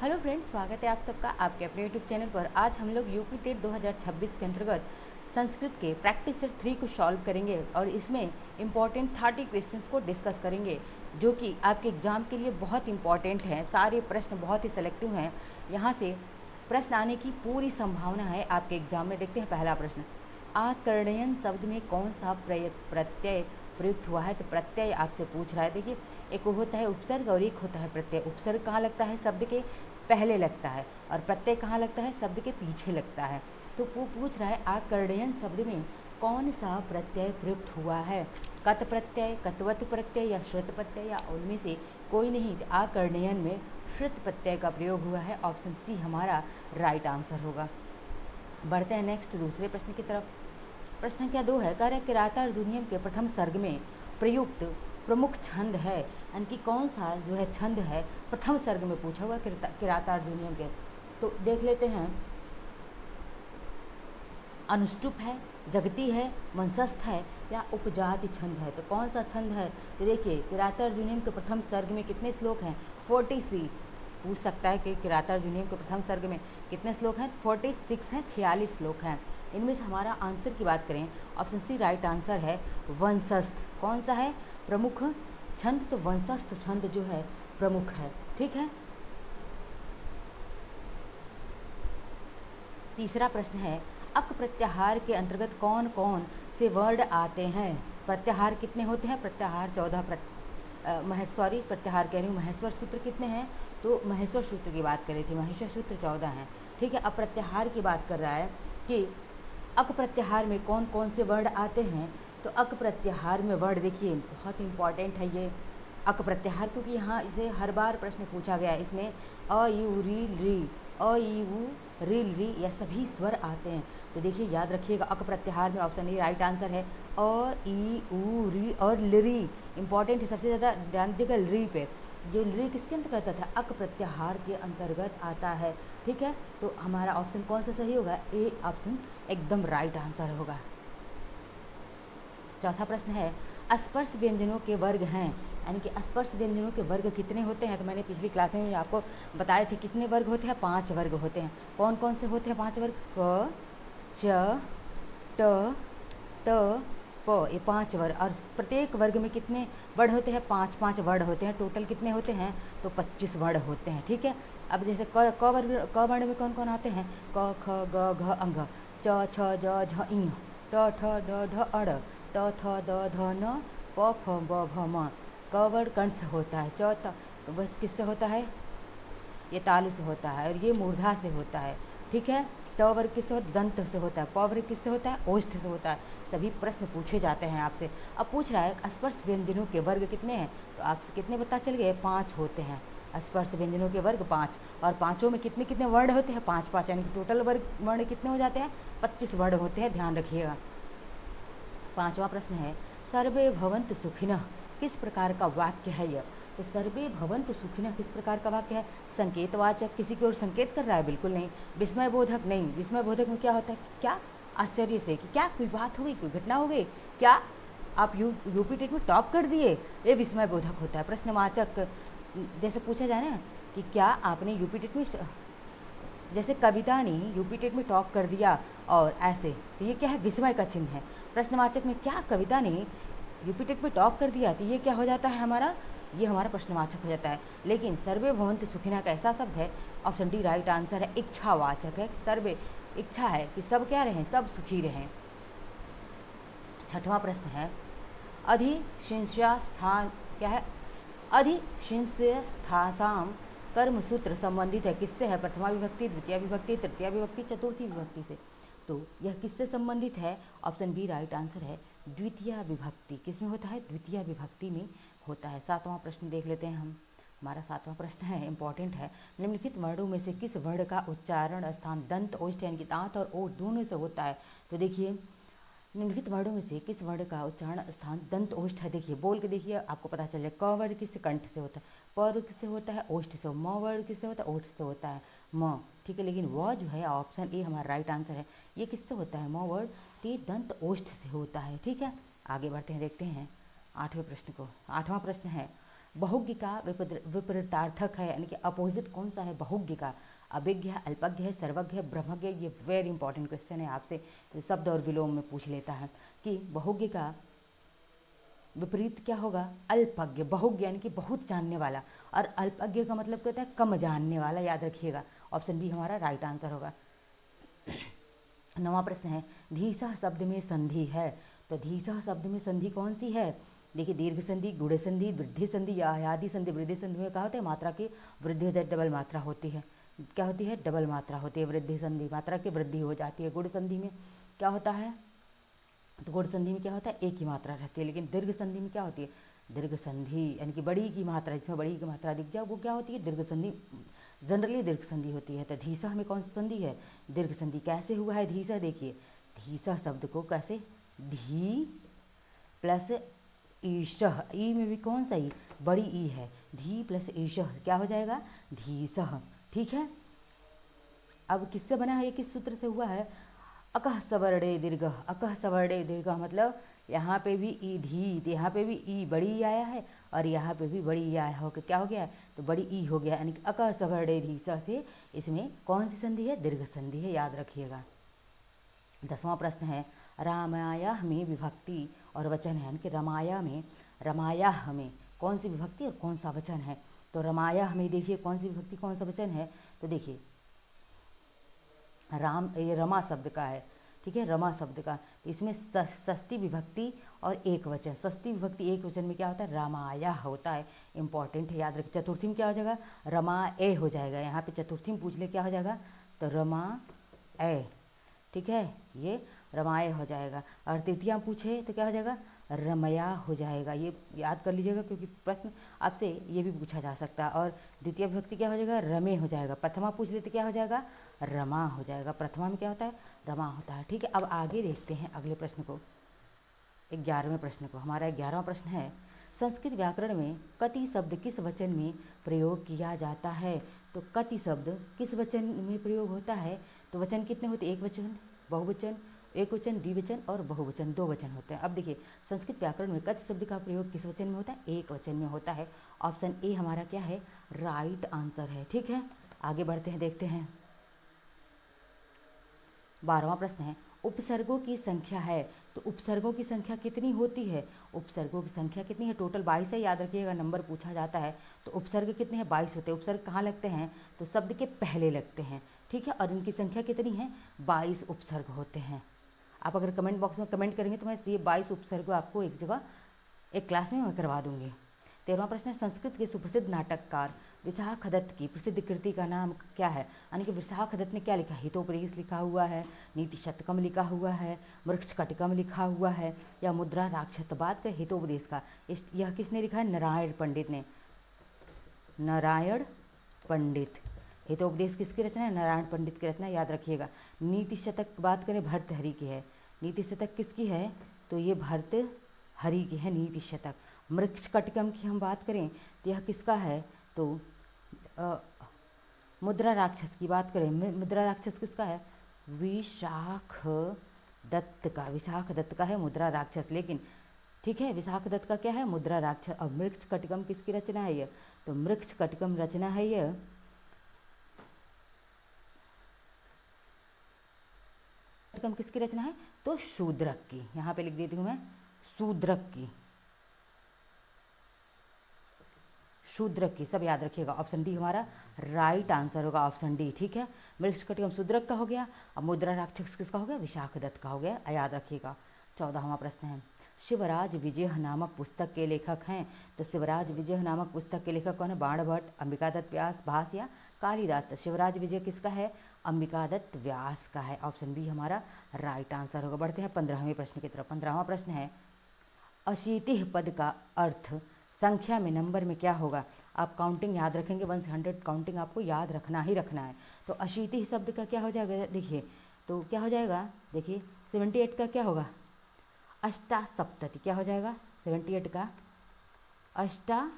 Hello friends, स्वागत है आप सबका आपके अपने यूट्यूब चैनल पर। आज हम लोग यूपी टेट 2026 के अंतर्गत संस्कृत के प्रैक्टिस सेट 3 को सॉल्व करेंगे और इसमें इम्पॉर्टेंट 30 क्वेश्चंस को डिस्कस करेंगे जो कि आपके एग्जाम के लिए बहुत इंपॉर्टेंट हैं। सारे प्रश्न बहुत ही सेलेक्टिव हैं, यहाँ से प्रश्न आने की पूरी संभावना है आपके एग्जाम में। देखते हैं पहला प्रश्न, आकर्णयन शब्द में कौन सा प्रत्यय प्रयुक्त हुआ है? तो प्रत्यय आपसे पूछ रहा है। देखिए, एक होता है उपसर्ग और एक होता है प्रत्यय। उपसर्ग कहाँ लगता है? शब्द के पहले लगता है, और प्रत्यय कहाँ लगता है? शब्द के पीछे लगता है। तो वो पूछ रहा है आकर्णयन शब्द में कौन सा प्रत्यय प्रयुक्त हुआ है? कत प्रत्यय, कतवत प्रत्यय या श्रुत प्रत्यय, या उनमें से कोई नहीं। आकर्णयन में श्रुत प्रत्यय का प्रयोग हुआ है। ऑप्शन सी हमारा राइट आंसर होगा। बढ़ते हैं नेक्स्ट दूसरे प्रश्न की तरफ। प्रश्न संख्या 2 है, कार्य किरातार्जुनीयम के प्रथम सर्ग में प्रयुक्त प्रमुख छंद है, यानी कि कौन सा जो है छंद है प्रथम सर्ग में पूछा हुआ किरातार्जुनीयम के। तो देख लेते हैं, अनुष्टुप है, जगती है, वंशस्थ है या उपजाति छंद है। तो कौन सा छंद है? तो देखिए, किरातार्जुनीयम के प्रथम सर्ग में कितने श्लोक हैं? 43। पूछ सकता है कि किरातार्जुनीयम के प्रथम सर्ग में कितने श्लोक हैं? 46 हैं, 46 श्लोक हैं। इनमें से हमारा आंसर की बात करें, ऑप्शन सी राइट आंसर है वंशस्थ। कौन सा है? प्रमुख छंद। तो वंशस्थ छंद जो है प्रमुख है। ठीक है। तीसरा प्रश्न है, अक प्रत्याहार के अंतर्गत कौन कौन से वर्ड आते हैं? प्रत्याहार कितने होते हैं? प्रत्याहार 14 प्रत्याहार कह रही हूँ, महेश्वर सूत्र कितने हैं? तो महेश्वर सूत्र की बात करी थी, महेश्वर सूत्र 14 हैं। ठीक है। अब प्रत्याहार की बात कर रहा है कि अक प्रत्याहार में कौन कौन से वर्ड आते हैं। तो अक प्रत्याहार में वर्ड देखिए बहुत इंपॉर्टेंट है ये अक प्रत्याहार, क्योंकि यहाँ इसे हर बार प्रश्न पूछा गया है। इसमें अ यू री री, अ यू रिल री, यह सभी स्वर आते हैं। तो देखिए याद रखिएगा, अक प्रत्याहार में ऑप्शन ए राइट आंसर है। अ ई ऊ री और लिरी इंपॉर्टेंट है, सबसे ज़्यादा ध्यान दीजिएगा री पे। जो री किसके अंतर्गत आता है? अक प्रत्याहार के अंतर्गत आता है। ठीक है। तो हमारा ऑप्शन कौन सा सही होगा? ए ऑप्शन एकदम राइट आंसर होगा। चौथा प्रश्न है, स्पर्श व्यंजनों के वर्ग हैं, यानी कि स्पर्श व्यंजनों के वर्ग कितने होते हैं? तो मैंने पिछली क्लास में आपको बताए थे कितने वर्ग होते हैं? 5 वर्ग होते हैं। कौन कौन से होते हैं 5 वर्ग? क, च, ट, त, प, ये 5 वर्ग। और प्रत्येक वर्ग में कितने वर्ड होते हैं? 5-5 वर्ड होते हैं। टोटल कितने होते हैं? तो 25 वर्ड होते हैं। ठीक है। अब जैसे क वर्ण में कौन कौन आते हैं? क, ख, ग, घ, अंग, च, छ, ज, झ, इ, ट, ठ, ड, ढ, अड़, त, थ, द, ध, न, प, फ, ब, भ, म। क वर्ण कंठ से होता है। च तो बस किससे होता है? ये तालु से होता है, और ये मूर्धा से होता है। ठीक है। त वर्ग किससे होता है? दंत से होता है। प वर्ग किससे होता है? ओष्ठ से होता है। सभी प्रश्न पूछे जाते हैं आपसे। अब पूछ रहा है स्पर्श व्यंजनों के वर्ग कितने हैं? तो आपसे कितने पता चल गए? 5 होते हैं। स्पर्श व्यंजनों के वर्ग 5, और पाँचों में कितने कितने वर्ड होते हैं? 5-5, यानी कि टोटल वर्ग वर्ण कितने हो जाते हैं? 25 वर्ड होते हैं, ध्यान रखिएगा। पांचवा प्रश्न है, सर्वे भवन्तु सुखिनः किस प्रकार का वाक्य है यह? तो सर्वे भवन्तु सुखिनः किस प्रकार का वाक्य है? संकेतवाचक, किसी की ओर संकेत कर रहा है? बिल्कुल नहीं। विस्मयबोधक नहीं। विस्मयबोधक में क्या होता है? क्या आश्चर्य से, कि क्या कोई बात हो गई, कोई घटना हो गई, क्या आप यूपी टेट में टॉप कर दिए, ये विस्मयबोधक होता है। प्रश्नवाचक, जैसे पूछा जाए ना कि क्या आपने यूपी टेट में, जैसे कविता ने यूपी टेट में टॉप कर दिया और ऐसे, तो ये क्या है? विस्मय का चिन्ह है। प्रश्नवाचक में क्या कविता ने यूपी टेट में टॉप कर दिया, तो ये क्या हो जाता है हमारा? ये हमारा प्रश्नवाचक हो जाता है। लेकिन सर्वे भवन्तु सुखिनः का ऐसा शब्द है, ऑप्शन डी राइट आंसर है, इच्छावाचक है। सर्वे इच्छा है कि सब क्या रहें? सब सुखी रहें। छठवां प्रश्न है, अधिशिष्यस्थान क्या है? अधिशिष्यस्थासाम कर्म सूत्र संबंधित है किससे है? प्रथमा विभक्ति, द्वितीय विभक्ति, तृतीय विभक्ति, चतुर्थी विभक्ति से। तो यह किससे संबंधित है? ऑप्शन बी राइट आंसर है, द्वितीय विभक्ति। किस में होता है? द्वितीय विभक्ति में होता है। सातवां प्रश्न देख लेते हैं हम। हमारा सातवां प्रश्न है, इंपॉर्टेंट है, निम्नलिखित वर्णों में से किस वर्ण का उच्चारण स्थान दंत ओष्ठ यानी कि दांत और ओठ दोनों से होता है? तो देखिए, निम्नलिखित वर्णों में से किस वर्ण का उच्चारण स्थान दंत ओष्ठ है? देखिए बोल के देखिए, आपको पता चले। क वर्ण किससे? कंठ से होता है। प वर्ण किससे होता है? ओष्ठ से। म वर्ण किससे होता है? ओठ से होता है। म, ठीक है। लेकिन वह जो है ऑप्शन ए हमारा राइट आंसर है, ये किससे होता है? म वर्ण, ये दंत ओष्ठ से होता है। ठीक है। आगे बढ़ते हैं, देखते हैं आठवें प्रश्न को। आठवां प्रश्न है, बहुज्ञ का विपरीतार्थक है, यानी कि अपोजिट कौन सा है बहुज्ञ का? अभिज्ञ है, अल्पज्ञ है, सर्वज्ञ है, ब्रह्मज्ञ। ये वेरी इंपॉर्टेंट क्वेश्चन है, आपसे शब्द और विलोम में पूछ लेता है कि बहुज्ञ का विपरीत क्या होगा? अल्पज्ञ। बहुज्ञ यानी कि बहुत जानने वाला, और अल्पज्ञ का मतलब क्या होता है? कम जानने वाला, याद रखिएगा। ऑप्शन बी हमारा राइट आंसर होगा। 9वां प्रश्न है, धीसः शब्द में संधि है, तो धीसः शब्द में संधि कौन सी है? देखिए, दीर्घ संधि, गुण संधि, वृद्धि संधि या आदि संधि। वृद्धि संधि में क्या होता है? मात्रा की वृद्धि हो जाए, डबल मात्रा होती है। क्या होती है? डबल मात्रा होती है। वृद्धि संधि मात्रा की वृद्धि हो जाती है। गुण संधि में क्या होता है? तो गुण संधि में क्या होता है? एक ही मात्रा रहती है। लेकिन दीर्घ संधि में क्या होती है? दीर्घ संधि यानी कि बड़ी की मात्रा, जिसमें बड़ी की मात्रा दिख जाए वो क्या होती है? दीर्घ संधि, जनरली दीर्घ संधि होती है। तो धीसा में कौन सी संधि है? दीर्घ संधि। कैसे हुआ है धीसा? देखिए, धीसा शब्द को कैसे, धी प्लस ईशः, ई में भी कौन सा ई? बड़ी ई है। धी प्लस ईशः क्या हो जाएगा? धीसः। ठीक है, अब किससे बना है? ये किस सूत्र से हुआ है? अकः सवर्णे दीर्घ। अकः सवर्णे दीर्घ मतलब यहाँ पे भी ई धी, तो यहाँ पे भी ई बड़ी ई आया है, और यहाँ पे भी बड़ी ई आया हो, क्या हो गया? तो बड़ी ई हो गया, यानी कि अकः सवर्णे धीसा से इसमें कौन सी संधि है? दीर्घ संधि है, याद रखिएगा। 10वां प्रश्न है, रामायाह में विभक्ति और वचन है, यानी कि रमायाह में कौन सी विभक्ति और कौन सा वचन है? तो रमायाह में देखिए कौन सी विभक्ति कौन सा वचन है? तो देखिए, राम, ये रमा शब्द का है, ठीक है, रमा शब्द का। इसमें षष्ठी विभक्ति और एक वचन। षष्ठी विभक्ति एक वचन में क्या होता है? रामाया होता है, इंपॉर्टेंट है, याद रखिए। चतुर्थी में क्या हो जाएगा? रमा ए हो जाएगा। यहाँ पे चतुर्थी में पूछ ले क्या हो जाएगा? तो रमा ए, ठीक है, ये रमाए हो जाएगा। और तृतीया पूछे तो क्या हो जाएगा? रमया हो जाएगा। ये याद कर लीजिएगा, क्योंकि प्रश्न आपसे ये भी पूछा जा सकता है। और द्वितीय विभक्ति क्या हो जाएगा? रमे हो जाएगा। प्रथमा पूछ लेते क्या हो जाएगा? रमा हो जाएगा। प्रथमा में क्या होता है? रमा होता है। ठीक है, अब आगे देखते हैं अगले प्रश्न को, 11वें प्रश्न को। हमारा 11वां प्रश्न है, संस्कृत व्याकरण में कति शब्द किस वचन में प्रयोग किया जाता है? तो कति शब्द किस वचन में प्रयोग होता है? तो वचन कितने होते हैं? एक वचन, बहुवचन, एक वचन, द्विवचन और बहुवचन, 2 वचन होते हैं। अब देखिए, संस्कृत व्याकरण में कति शब्द का प्रयोग किस वचन में होता है? एक वचन में होता है। ऑप्शन ए हमारा क्या है? राइट आंसर है। ठीक है, आगे बढ़ते हैं, देखते हैं। 12वां प्रश्न है, उपसर्गों की संख्या है, तो उपसर्गों की संख्या कितनी होती है? उपसर्गों की संख्या कितनी है? टोटल 22 है, याद रखिएगा, नंबर पूछा जाता है। तो उपसर्ग कितने हैं? 22 होते हैं। उपसर्ग कहाँ लगते हैं? तो शब्द के पहले लगते हैं, ठीक है, और इनकी संख्या कितनी है? 22 उपसर्ग होते हैं। आप अगर कमेंट बॉक्स में कमेंट करेंगे तो मैं ये 22 उपसर्ग आपको एक जगह एक क्लास में मैं करवा दूंगी। 13वां प्रश्न है, संस्कृत के सुप्रसिद्ध नाटककार विशाखदत्त की प्रसिद्ध कृति का नाम क्या है? यानी कि विशाखदत्त ने क्या लिखा? हितोपदेश लिखा हुआ है, नीति शतकम लिखा हुआ है, वृक्ष कटिकम लिखा हुआ है, या मुद्रा राक्षस? बात करें हितोपदेश का, यह किसने लिखा है? नारायण पंडित ने। नारायण पंडित। हितोपदेश किसकी रचना है? नारायण पंडित की रचना, याद रखिएगा। नीति शतक बात करें भर्तृहरि की है। नीति शतक किसकी है? तो ये भर्तृहरि की है नीति शतक। वृक्ष कटिकम की हम बात करें तो यह किसका है? तो मुद्रा राक्षस की बात करें, मुद्रा राक्षस किसका है? विशाख दत्त का। विशाख दत्त का है मुद्रा राक्षस। लेकिन ठीक है, विशाख दत्त का क्या है? मुद्रा राक्षस। और मृक्ष कटिकम किसकी रचना है यह? तो मृक्ष कटिकम रचना है यह कटिकम किसकी रचना है? तो शूद्रक की। यहाँ पे लिख देती हूँ मैं, शूद्रक की। शूद्रक की, सब याद रखिएगा। ऑप्शन डी हमारा राइट आंसर होगा, ऑप्शन डी। ठीक है, मृक्ष कटिकम शूद्रक का हो गया। अब मुद्रा राक्षस किसका हो गया? विशाख दत्त का हो गया, याद रखिएगा। 14वां प्रश्न है, शिवराज विजय नामक पुस्तक के लेखक हैं। तो शिवराज विजय नामक पुस्तक के लेखक कौन है? बाणभट्ट, अंबिका दत्त व्यास, भास या कालिदास? शिवराज विजय किसका है? अंबिका दत्त व्यास का है। ऑप्शन बी हमारा राइट आंसर होगा। बढ़ते हैं 15वें प्रश्न की तरफ। 15वां प्रश्न है, अशीतिः पद का अर्थ संख्या में, नंबर में क्या होगा? आप काउंटिंग याद रखेंगे, 1 से 100 काउंटिंग आपको याद रखना ही रखना है। तो अशीतिः शब्द का क्या हो जाएगा? देखिए, तो क्या हो जाएगा? देखिए, 78 का क्या होगा? अष्टासप्तति। क्या हो जाएगा? 78 का अष्टासप्तति।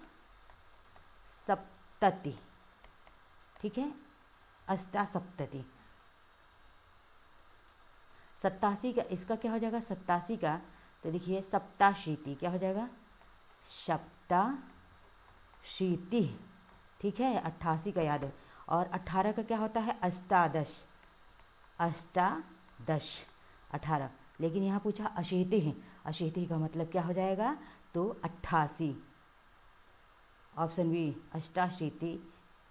ठीक है, अष्टासप्तति। 87 का, इसका क्या हो जाएगा? 87 का, तो देखिए सप्ताशीति। क्या हो जाएगा? सप्ताशीति। शीति, ठीक है, 88 का याद है। और 18 का क्या होता है? अष्टादश, अष्टादश 18। लेकिन यहाँ पूछा अशीति है, अशीति का मतलब क्या हो जाएगा? तो 88, ऑप्शन बी अष्टाशीति।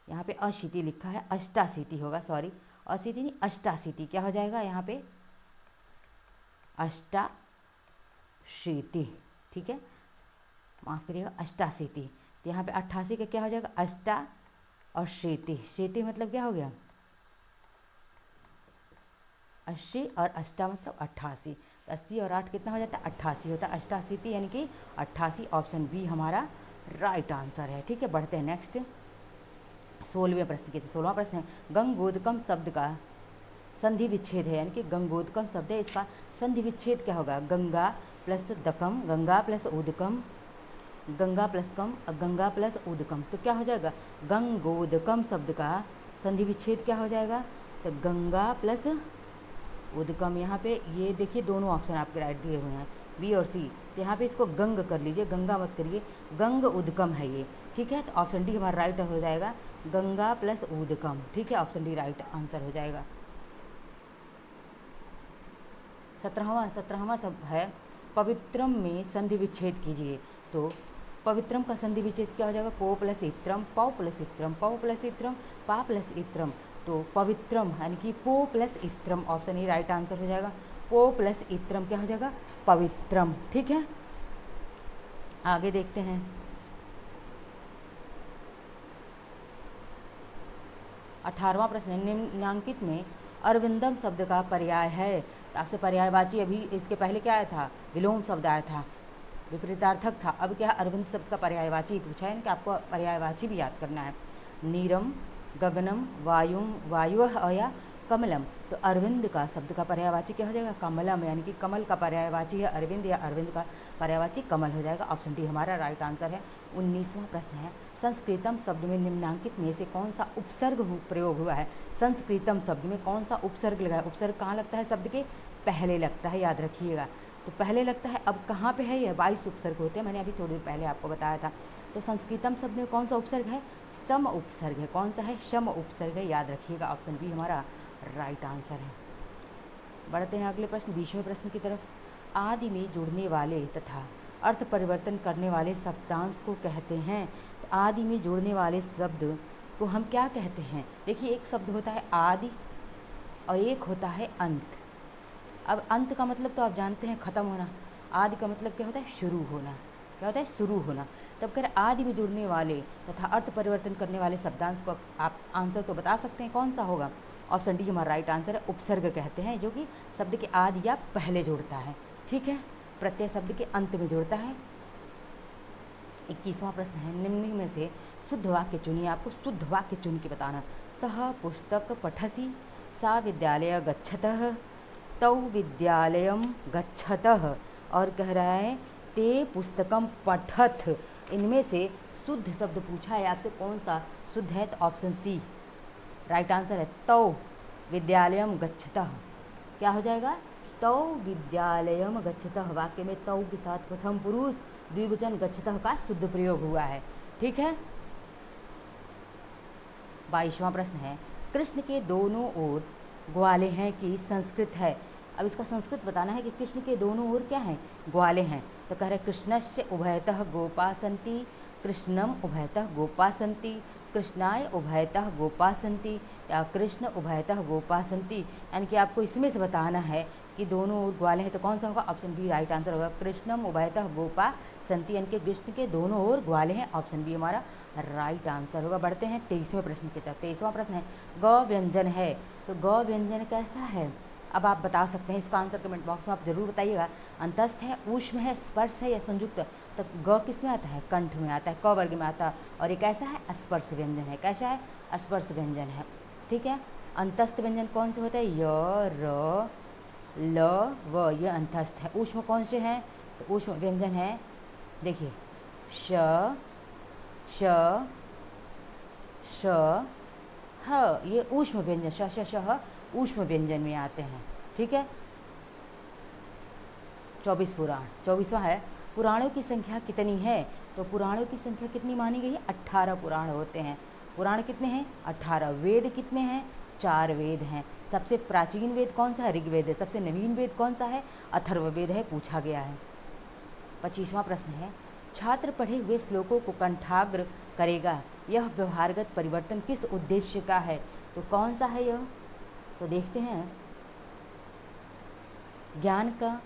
यहाँ पे अशीति लिखा है, अष्टाशीति होगा, सॉरी अशीति नहीं अष्टाशीति, क्या हो जाएगा यहाँ पे? अष्टाशीति, ठीक है, माफ़ करिएगा अष्टाशीति। तो यहाँ पे 88 का क्या हो जाएगा? अष्टा और शीति, शीति मतलब क्या हो गया? 80 और अष्टा मतलब 88, 80 और 8 कितना हो जाता है? 88 होता है, अष्टाशीति यानी कि 88, ऑप्शन बी हमारा राइट आंसर है। ठीक है, बढ़ते हैं नेक्स्ट 16वें प्रश्न के। 16वां प्रश्न है, गंगोदकम शब्द का संधि विच्छेद है, यानी कि गंगोदकम शब्द है, इसका संधि विच्छेद क्या होगा? गंगा प्लस दकम, गंगा प्लस उदकम, गंगा प्लस कम, गंगा प्लस उदकम, तो क्या हो जाएगा? गंगोदकम शब्द का संधि विच्छेद क्या हो जाएगा? तो गंगा प्लस उदकम। यहाँ पे ये देखिए दोनों ऑप्शन आपके राइट दिए हुए हैं, बी और सी। तो यहाँ पे इसको गंग कर लीजिए, गंगा मत करिए, गंग उदकम है ये। ठीक है, तो ऑप्शन डी हमारा राइट हो जाएगा, गंगा प्लस उदकम। ठीक है, ऑप्शन डी राइट आंसर हो जाएगा। 17वां शब्द है, पवित्रम में संधि विच्छेद कीजिए। तो पवित्रम का संधि विच्छेद क्या हो जाएगा? पो प्लस इत्रम, पौ प्लस इत्रम, पौ प्लस इत्रम, पा प्लस इत्रम। तो पवित्रम यानी कि पो प्लस इत्रम, ऑप्शन ई राइट आंसर हो जाएगा। पो प्लस इत्रम क्या हो जाएगा? पवित्रम। ठीक है, आगे देखते हैं। 18वां प्रश्न है, निम्नांकित में अरविंदम शब्द का पर्याय है। तो आपसे पर्यायवाची अभी इसके पहले क्या आया था? विलोम शब्द आया था, विपरीतार्थक था। अब क्या है? अरविंद शब्द का पर्यायवाची पूछा है कि आपको पर्यायवाची भी याद करना है। नीरम, गगनम, वायुम, वायुः या कमलम। तो अरविंद का शब्द का पर्यायवाची क्या हो जाएगा? कमलम, यानी कि कमल का पर्यायवाची है अरविंद, या अरविंद का पर्यायवाची कमल हो जाएगा। ऑप्शन डी हमारा राइट आंसर है। 19वां प्रश्न है, संस्कृतम शब्द में निम्नांकित में से कौन सा उपसर्ग प्रयोग हुआ है? संस्कृतम शब्द में कौन सा उपसर्ग लगा है? उपसर्ग कहाँ लगता है? शब्द के पहले लगता है, याद रखिएगा। तो पहले लगता है, अब कहाँ पे है? ये 22 उपसर्ग होते हैं, मैंने अभी थोड़ी देर पहले आपको बताया था। तो संस्कृतम शब्द में कौन सा उपसर्ग है? सम उपसर्ग है। कौन सा है? सम उपसर्ग है, याद रखिएगा। ऑप्शन बी हमारा राइट आंसर है। बढ़ते हैं अगले प्रश्न, 20वें प्रश्न की तरफ। आदि में जुड़ने वाले तथा अर्थ परिवर्तन करने वाले शब्दांश को कहते हैं। तो आदि में जुड़ने वाले शब्द को हम क्या कहते हैं? देखिए, एक शब्द होता है आदि और एक होता है अंत। अब अंत का मतलब तो आप जानते हैं ख़त्म होना, आदि का मतलब क्या होता है? शुरू होना। क्या होता है? शुरू होना। तब कह रहे आदि में जुड़ने वाले तथा अर्थ परिवर्तन करने वाले शब्दांश को आप आंसर तो बता सकते हैं, कौन सा होगा? ऑप्शन डी हमारा राइट आंसर है। उपसर्ग कहते हैं, जो कि शब्द के आदि या पहले जुड़ता है। ठीक है, प्रत्यय शब्द के अंत में जुड़ता है। 21वां प्रश्न है, निम्न में से शुद्ध वाक्य चुनिए। आपको शुद्ध वाक्य चुन के बताना। सह पुस्तक पठसी, सा विद्यालय गच्छतः, तौ विद्यालयम गच्छतः, और कह रहा है ते पुस्तकम पठत। इनमें से शुद्ध शब्द पूछा है आपसे, कौन सा शुद्ध है? तो ऑप्शन सी राइट आंसर है। तौ विद्यालयम गच्छतः, क्या हो जाएगा? तौ विद्यालयम गच्छतः। वाक्य में तौ के साथ प्रथम पुरुष द्विवचन गच्छतः का शुद्ध प्रयोग हुआ है। ठीक है, 22वां प्रश्न है, कृष्ण के दोनों ओर ग्वाले हैं कि संस्कृत है। अब इसका संस्कृत बताना है कि कृष्ण के दोनों ओर क्या हैं? ग्वाले हैं। तो कह रहे कृष्णस्य उभयतः गोपा सन्ति, कृष्णम उभयतः गोपा सन्ति, कृष्णाय उभयतः गोपा सन्ति, या कृष्ण उभयतः गोपा सन्ति। यानी कि आपको इसमें से बताना है कि दोनों ओर ग्वाले हैं, तो कौन सा होगा? ऑप्शन बी राइट आंसर होगा। कृष्णम उभयतः गोपा सन्ति, यानी कि कृष्ण के दोनों ओर ग्वाले हैं। ऑप्शन बी हमारा राइट आंसर होगा। बढ़ते हैं 23वें प्रश्न की तरफ। 23वां प्रश्न है, ग व्यंजन है। तो ग व्यंजन कैसा है? अब आप बता सकते हैं, इसका आंसर कमेंट बॉक्स में आप जरूर बताइएगा। अंतस्थ है, ऊष्म है, स्पर्श है, या संयुक्त? तो ग किस में आता है? कंठ में आता है, क वर्ग में आता है। और ये कैसा है? स्पर्श व्यंजन है। कैसा है? स्पर्श व्यंजन है। ठीक है, अंतस्थ व्यंजन कौन से होते हैं? य, र, ल, व, ये अंतस्थ है। ऊष्म कौन से हैं? तो ऊष्म व्यंजन है, देखिए श, श, श, ह, ये ऊष्म व्यंजन, श, श, श, ह ऊष्म व्यंजन में आते हैं। ठीक है, 24 पुराण 24वां है, पुराणों की संख्या कितनी है? तो पुराणों की संख्या कितनी मानी गई है? 18 पुराण होते हैं। पुराण कितने हैं? 18। वेद कितने हैं? 4 वेद हैं। सबसे प्राचीन वेद कौन सा है? ऋग्वेद है। सबसे नवीन वेद कौन सा है? अथर्ववेद है, पूछा गया है। 25वां प्रश्न है, छात्र पढ़े हुए श्लोकों को कंठाग्र करेगा, यह व्यवहारगत परिवर्तन किस उद्देश्य का है? तो कौन सा है यह? तो देखते हैं, ज्ञान का,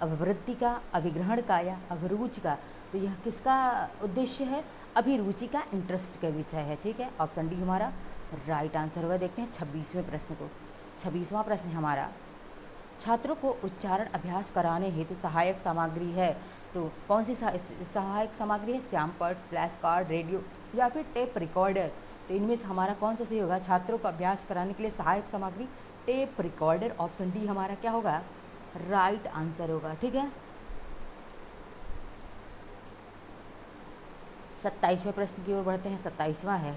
अभिवृद्धि का, अभिग्रहण का या अभिरुचि का। तो यह किसका उद्देश्य है? अभिरुचि का, इंटरेस्ट का विषय है। ठीक है, ऑप्शन डी हमारा राइट आंसर होगा। देखते हैं 26वें प्रश्न को। 26वां प्रश्न है हमारा, छात्रों को उच्चारण अभ्यास कराने हेतु सहायक सामग्री है। तो कौन सी सहायक सामग्री है? श्यामपट्ट, फ्लैश कार्ड, रेडियो या फिर टेप रिकॉर्डर। तो इनमें से हमारा कौन सा सही होगा? छात्रों को अभ्यास कराने के लिए सहायक सामग्री टेप रिकॉर्डर। ऑप्शन डी हमारा क्या होगा? राइट आंसर होगा। ठीक है, 27वें प्रश्न की ओर बढ़ते हैं। 27वां है,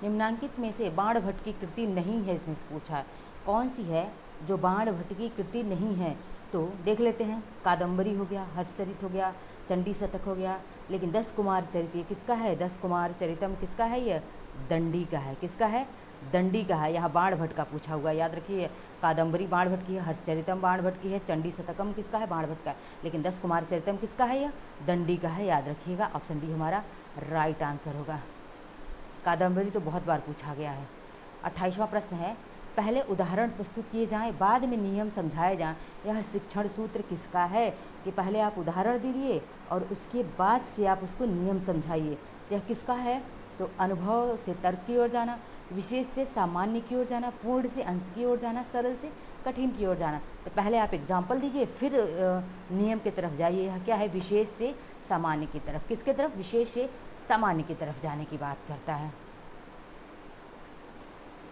निम्नांकित में से बाणभट्ट की कृति नहीं है, इसमें पूछा है। कौन सी है जो बाणभट्ट की कृति नहीं है? तो देख लेते हैं, कादम्बरी हो गया, हर्षचरित हो गया, चंडी शतक हो गया, लेकिन 10 कुमार चरित ये किसका है? 10 कुमार चरितम किसका है? यह दंडी का है। किसका है? दंडी का है। यहाँ बाणभट्ट का पूछा हुआ, याद रखिए। कादम्बरी बाणभट्ट की है, हर्षचरितम बाणभट्ट की है, चंडी शतकम किसका है? बाणभट्ट का है। लेकिन 10 कुमार चरितम किसका है? यह दंडी का है, याद रखिएगा। ऑप्शन डी हमारा राइट आंसर होगा। कादम्बरी तो बहुत बार पूछा गया है। 28वां प्रश्न है, पहले उदाहरण प्रस्तुत किए जाएं, बाद में नियम समझाए जाएं, यह शिक्षण सूत्र किसका है? कि पहले आप उदाहरण दीजिए और उसके बाद से आप उसको नियम समझाइए। यह किसका है? तो अनुभव से तर्क की ओर जाना, विशेष से सामान्य की ओर जाना, पूर्ण से अंश की ओर जाना, सरल से कठिन की ओर जाना। तो पहले आप एग्जाम्पल दीजिए, फिर नियम की तरफ जाइए। यह क्या है? विशेष से सामान्य की तरफ। किसके तरफ? विशेष से सामान्य की तरफ जाने की बात करता है।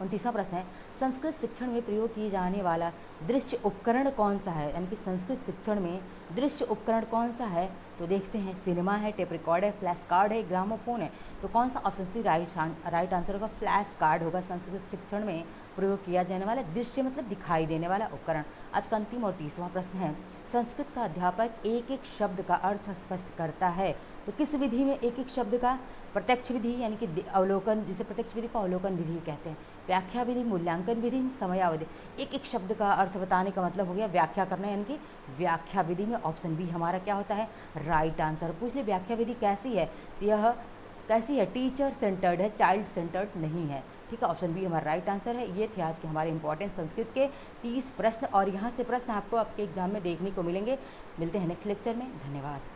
29वां प्रश्न है, संस्कृत शिक्षण में प्रयोग किए जाने वाला दृश्य उपकरण कौन सा है? यानी कि संस्कृत शिक्षण में दृश्य उपकरण कौन सा है? तो देखते हैं, सिनेमा है, टेप रिकॉर्ड है, फ्लैश कार्ड है, ग्रामोफोन है। तो कौन सा? ऑप्शन सी राइट आंसर होगा, फ्लैश कार्ड होगा। संस्कृत शिक्षण में प्रयोग किया जाने वाला दृश्य मतलब दिखाई देने वाला उपकरण। आज का अंतिम और 30वां प्रश्न है, संस्कृत का अध्यापक एक एक शब्द का अर्थ स्पष्ट करता है। तो किस विधि में एक एक शब्द का? प्रत्यक्ष विधि, यानी कि अवलोकन, जिसे प्रत्यक्ष विधि को अवलोकन विधि कहते हैं। व्याख्या विधि, मूल्यांकन विधि, समयावधि। एक एक शब्द का अर्थ बताने का मतलब हो गया व्याख्या करना, यानी कि व्याख्या विधि में ऑप्शन बी हमारा क्या होता है? Right answer. पूछ ले व्याख्या विधि कैसी है? तो यह कैसी है? टीचर सेंटर्ड है, चाइल्ड सेंटर्ड नहीं है। ठीक है, ऑप्शन बी हमारा राइट आंसर है। ये थे आज के हमारे इंपॉर्टेंट संस्कृत के 30 प्रश्न, और यहाँ से प्रश्न आपको आपके एग्जाम में देखने को मिलेंगे। मिलते हैं नेक्स्ट लेक्चर में। धन्यवाद।